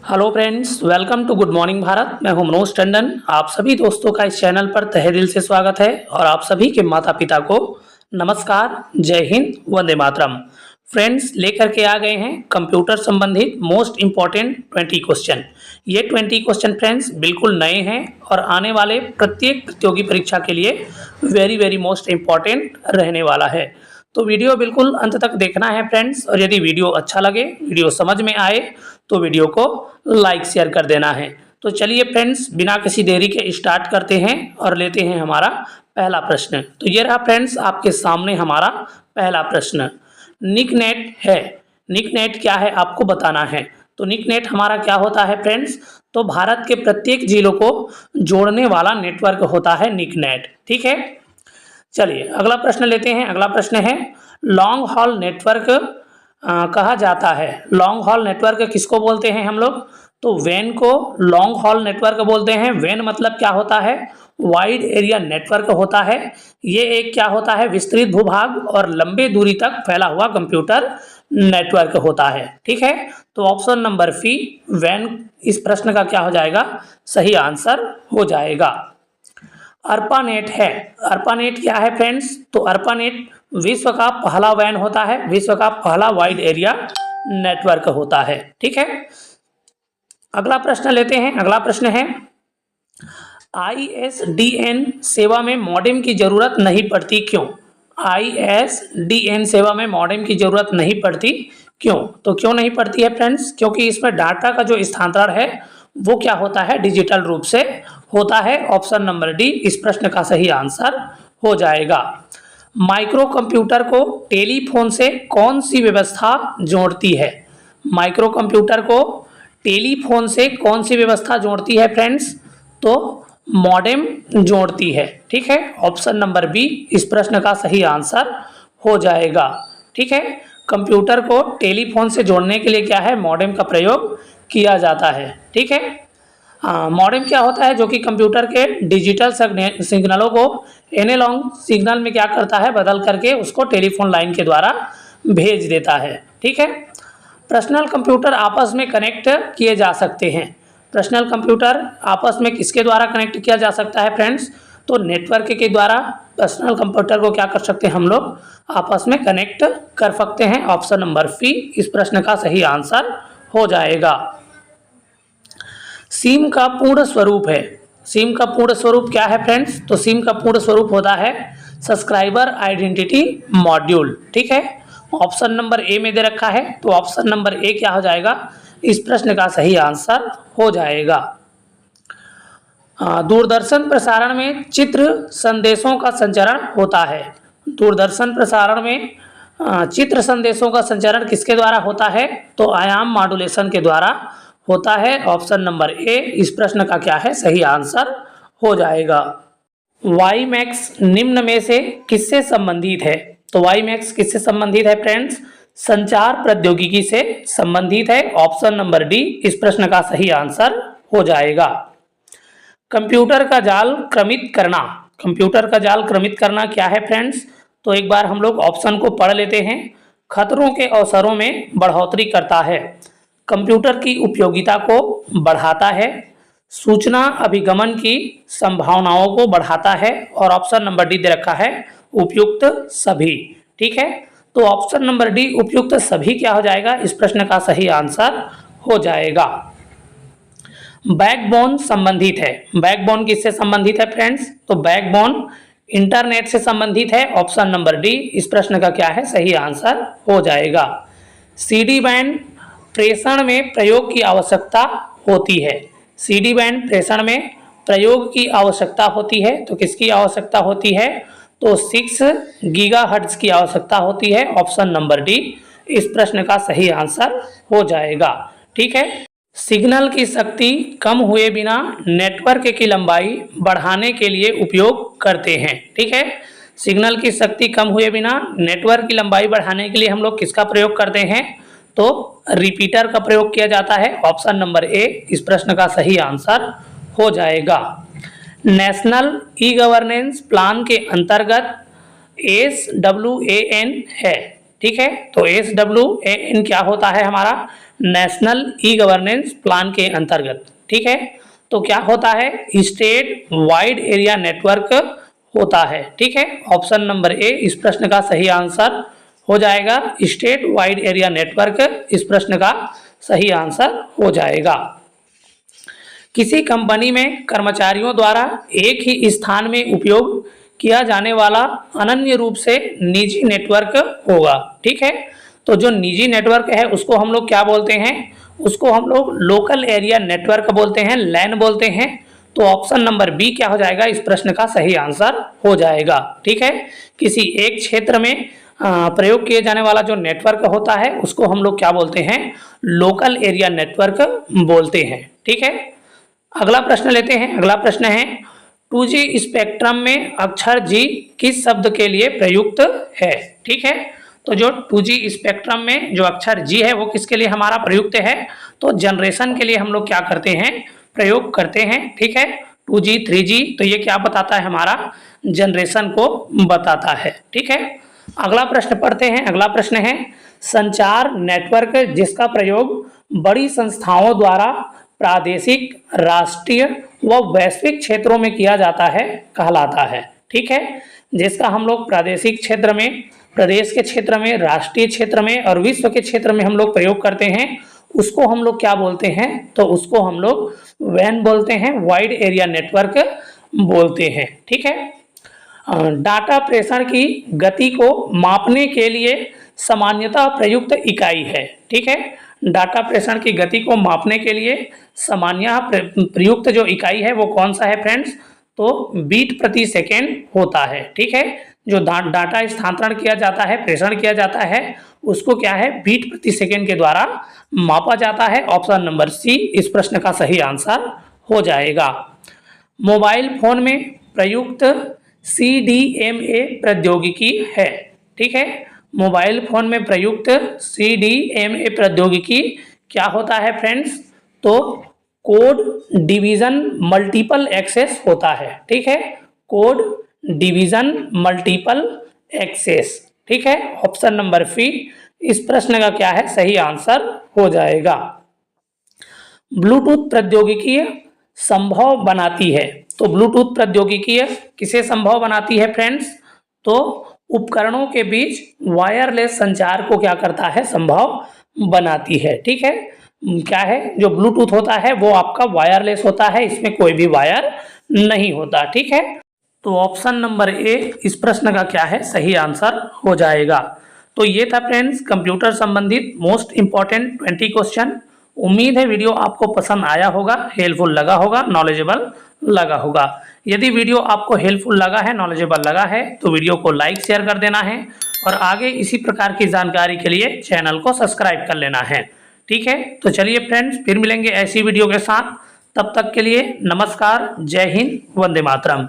Hello friends, welcome to good morning Bharat. मैं हूं मनोज टंडन। आप सभी दोस्तों का इस चैनल पर तहे दिल से स्वागत है और आप सभी के माता पिता को नमस्कार, जय हिंद, वंदे मातरम। फ्रेंड्स, लेकर के आ गए हैं कंप्यूटर संबंधित मोस्ट इंपॉर्टेंट 20 क्वेश्चन। ये 20 क्वेश्चन फ्रेंड्स बिल्कुल नए हैं और आने वाले प्रत्येक प्रतियोगी परीक्षा के लिए वेरी मोस्ट इंपॉर्टेंट रहने वाला है। तो वीडियो बिल्कुल अंत तक देखना है फ्रेंड्स, और यदि वीडियो अच्छा लगे, वीडियो समझ में आए तो वीडियो को लाइक शेयर कर देना है। तो चलिए फ्रेंड्स, बिना किसी देरी के स्टार्ट करते हैं और लेते हैं हमारा पहला प्रश्न। तो ये रहा फ्रेंड्स आपके सामने हमारा पहला प्रश्न। निकनेट है, निकनेट क्या है आपको बताना है। तो निकनेट हमारा क्या होता है फ्रेंड्स, तो भारत के प्रत्येक जिलों को जोड़ने वाला नेटवर्क होता है निकनेट। ठीक है, चलिए अगला प्रश्न लेते हैं। अगला प्रश्न है लॉन्ग हॉल नेटवर्क कहा जाता है। लॉन्ग हॉल नेटवर्क किसको बोलते हैं हम लोग, तो वैन को लॉन्ग हॉल नेटवर्क बोलते हैं। वैन मतलब क्या होता है, वाइड एरिया नेटवर्क होता है। ये एक क्या होता है, विस्तृत भूभाग और लंबे दूरी तक फैला हुआ कंप्यूटर नेटवर्क होता है। ठीक है, तो ऑप्शन नंबर सी वैन इस प्रश्न का क्या हो जाएगा, सही आंसर हो जाएगा। अर्पानेट है, अर्पानेट क्या है फ्रेंड्स, तो अर्पानेट विश्व का पहला वैन होता है, विश्व का पहला वाइड एरिया नेटवर्क होता है। ठीक है, अगला प्रश्न लेते हैं। अगला प्रश्न है ISDN सेवा में मॉडेम की जरूरत नहीं पड़ती क्यों। ISDN सेवा में मॉडेम की जरूरत नहीं पड़ती क्यों, तो क्यों नहीं पड़ती है फ्रेंड्स, क्योंकि इसमें डाटा का जो स्थानांतरण है वो क्या होता है, डिजिटल रूप से होता है। ऑप्शन नंबर डी इस प्रश्न का सही आंसर हो जाएगा। माइक्रो कंप्यूटर को टेलीफोन से कौन सी व्यवस्था जोड़ती है। माइक्रो कंप्यूटर को टेलीफोन से कौन सी व्यवस्था जोड़ती है फ्रेंड्स, तो मॉडेम जोड़ती है। ठीक है, ऑप्शन नंबर बी इस प्रश्न का सही आंसर हो जाएगा। ठीक है, कंप्यूटर को टेलीफोन से जोड़ने के लिए क्या है, मॉडेम का प्रयोग किया जाता है। ठीक है, मॉडेम क्या होता है, जो कि कंप्यूटर के डिजिटल सिग्नलों को एनालॉग सिग्नल में क्या करता है, बदल करके उसको टेलीफोन लाइन के द्वारा भेज देता है। ठीक है, पर्सनल कंप्यूटर आपस में कनेक्ट किए जा सकते हैं। पर्सनल कंप्यूटर आपस में किसके द्वारा कनेक्ट किया जा सकता है फ्रेंड्स, तो नेटवर्क के द्वारा पर्सनल कंप्यूटर को क्या कर सकते हैं हम लोग, आपस में कनेक्ट कर सकते हैं। ऑप्शन नंबर सी इस प्रश्न का सही आंसर हो जाएगा। सिम का पूर्ण स्वरूप है, सिम का पूर्ण स्वरूप क्या है फ्रेंड्स, तो सिम का पूर्ण स्वरूप होता है सब्सक्राइबर आइडेंटिटी मॉड्यूल। ठीक है, ऑप्शन नंबर ए में दे रखा है, तो ऑप्शन नंबर ए क्या हो जाएगा, इस प्रश्न का सही आंसर हो जाएगा। दूरदर्शन प्रसारण में चित्र संदेशों का संचरण होता है। दूरदर्शन प्रसारण में चित्र संदेशों का संचरण किसके द्वारा होता है, तो आयाम मॉड्यूलेशन के द्वारा होता है। ऑप्शन नंबर ए इस प्रश्न का क्या है, सही आंसर हो जाएगा। वाईमैक्स निम्न में से किससे संबंधित है, तो वाईमैक्स किससे संबंधित है फ्रेंड्स, संचार प्रौद्योगिकी से संबंधित है। ऑप्शन नंबर डी इस प्रश्न का सही आंसर हो जाएगा। कंप्यूटर का जाल क्रमित करना, कंप्यूटर का जाल क्रमित करना क्या है फ्रेंड्स, तो एक बार हम लोग ऑप्शन को पढ़ लेते हैं। खतरों के अवसरों में बढ़ोतरी करता है, कंप्यूटर की उपयोगिता को बढ़ाता है, सूचना अभिगमन की संभावनाओं को बढ़ाता है, और ऑप्शन नंबर डी दे रखा है उपयुक्त सभी। ठीक है, तो ऑप्शन नंबर डी उपयुक्त सभी क्या हो जाएगा, इस प्रश्न का सही आंसर हो जाएगा। बैकबोन संबंधित है, बैकबोन किससे संबंधित है फ्रेंड्स, तो बैकबोन इंटरनेट से संबंधित है। ऑप्शन नंबर डी इस प्रश्न का क्या है, सही आंसर हो जाएगा। CD बैंड प्रेषण में प्रयोग की आवश्यकता होती है, CD बैंड प्रेषण में प्रयोग की आवश्यकता होती है, तो किसकी आवश्यकता होती है, तो 6 गीगाहर्ट्ज की आवश्यकता होती है। ऑप्शन नंबर डी इस प्रश्न का सही आंसर हो जाएगा। ठीक है, सिग्नल की शक्ति कम हुए बिना नेटवर्क की लंबाई बढ़ाने के लिए उपयोग करते हैं। ठीक है, सिग्नल की शक्ति कम हुए बिना नेटवर्क की लंबाई बढ़ाने के लिए हम लोग किसका प्रयोग करते हैं, तो रिपीटर का प्रयोग किया जाता है। ऑप्शन नंबर ए इस प्रश्न का सही आंसर हो जाएगा। नेशनल ई गवर्नेंस प्लान के अंतर्गत SWAN है। ठीक है। तो SWAN क्या होता है हमारा, नेशनल ई गवर्नेंस प्लान के अंतर्गत, ठीक है। तो क्या होता है, स्टेट वाइड एरिया नेटवर्क होता है, ठीक है। ऑप्शन नंबर ए इस प्रश्न का सही आंसर हो जाएगा, स्टेट वाइड एरिया नेटवर्क इस प्रश्न का सही आंसर हो जाएगा। किसी कंपनी में कर्मचारियों द्वारा एक ही स्थान में उपयोग किया जाने वाला अनन्य रूप से निजी नेटवर्क होगा, ठीक है। तो जो निजी नेटवर्क है उसको हम लोग क्या बोलते हैं, उसको हम लोग लोकल एरिया नेटवर्क बोलते हैं, लैन बोलते हैं। तो ऑप्शन नंबर बी क्या हो जाएगा, इस प्रश्न का सही आंसर हो जाएगा, ठीक है। किसी एक क्षेत्र में प्रयोग किए जाने वाला जो नेटवर्क होता है उसको हम लोग क्या बोलते हैं, लोकल एरिया नेटवर्क बोलते हैं, ठीक है। अगला प्रश्न लेते हैं। अगला प्रश्न है 2G स्पेक्ट्रम में अक्षर G किस शब्द के लिए प्रयुक्त है, ठीक है। तो जो 2G स्पेक्ट्रम में जो अक्षर G है वो किसके लिए हमारा प्रयुक्त है, तो जनरेशन के लिए हम लोग क्या करते हैं, प्रयोग करते हैं, ठीक है। 2G 3G तो ये क्या बताता है, हमारा जनरेशन को बताता है, ठीक है। अगला प्रश्न पढ़ते हैं। अगला प्रश्न है संचार नेटवर्क जिसका प्रयोग बड़ी संस्थाओं द्वारा प्रादेशिक, राष्ट्रीय व वैश्विक क्षेत्रों में किया जाता है कहलाता है, ठीक है। जिसका हम लोग प्रादेशिक क्षेत्र में, प्रदेश के क्षेत्र में, राष्ट्रीय क्षेत्र में और विश्व के क्षेत्र में हम लोग प्रयोग करते हैं, उसको हम लोग क्या बोलते हैं, तो उसको हम लोग वैन बोलते हैं, वाइड एरिया नेटवर्क बोलते हैं, ठीक है। डाटा प्रेषण की गति को मापने के लिए सामान्यतः प्रयुक्त इकाई है, ठीक है। डाटा प्रेषण की गति को मापने के लिए सामान्य प्रयुक्त जो इकाई है वो कौन सा है फ्रेंड्स, तो बीट प्रति सेकेंड होता है, ठीक है। जो डाटा स्थानांतरण किया जाता है, प्रेषण किया जाता है, उसको क्या है, बीट प्रति सेकेंड के द्वारा मापा जाता है। ऑप्शन नंबर सी इस प्रश्न का सही आंसर हो जाएगा। मोबाइल फोन में प्रयुक्त CDMA प्रौद्योगिकी है, ठीक है। मोबाइल फोन में प्रयुक्त CDMA प्रौद्योगिकी क्या होता है फ्रेंड्स, तो कोड डिवीजन मल्टीपल एक्सेस होता है, ठीक है। कोड डिवीजन मल्टीपल एक्सेस, ठीक है। ऑप्शन नंबर सी इस प्रश्न का क्या है, सही आंसर हो जाएगा। ब्लूटूथ प्रौद्योगिकी संभव बनाती है, तो ब्लूटूथ प्रौद्योगिकी किसे संभव बनाती है फ्रेंड्स, तो उपकरणों के बीच वायरलेस संचार को क्या करता है, संभव बनाती है, ठीक है। क्या है, जो ब्लूटूथ होता है वो आपका वायरलेस होता है, इसमें कोई भी वायर नहीं होता, ठीक है। तो ऑप्शन नंबर ए इस प्रश्न का क्या है, सही आंसर हो जाएगा। तो ये था फ्रेंड्स कंप्यूटर संबंधित मोस्ट इंपॉर्टेंट 20 क्वेश्चन। उम्मीद है वीडियो आपको पसंद आया होगा, हेल्पफुल लगा होगा, नॉलेजेबल लगा होगा। यदि वीडियो आपको हेल्पफुल लगा है, नॉलेजेबल लगा है, तो वीडियो को लाइक शेयर कर देना है और आगे इसी प्रकार की जानकारी के लिए चैनल को सब्सक्राइब कर लेना है, ठीक है। तो चलिए फ्रेंड्स, फिर मिलेंगे ऐसी वीडियो के साथ, तब तक के लिए नमस्कार, जय हिंद, वंदे मातरम।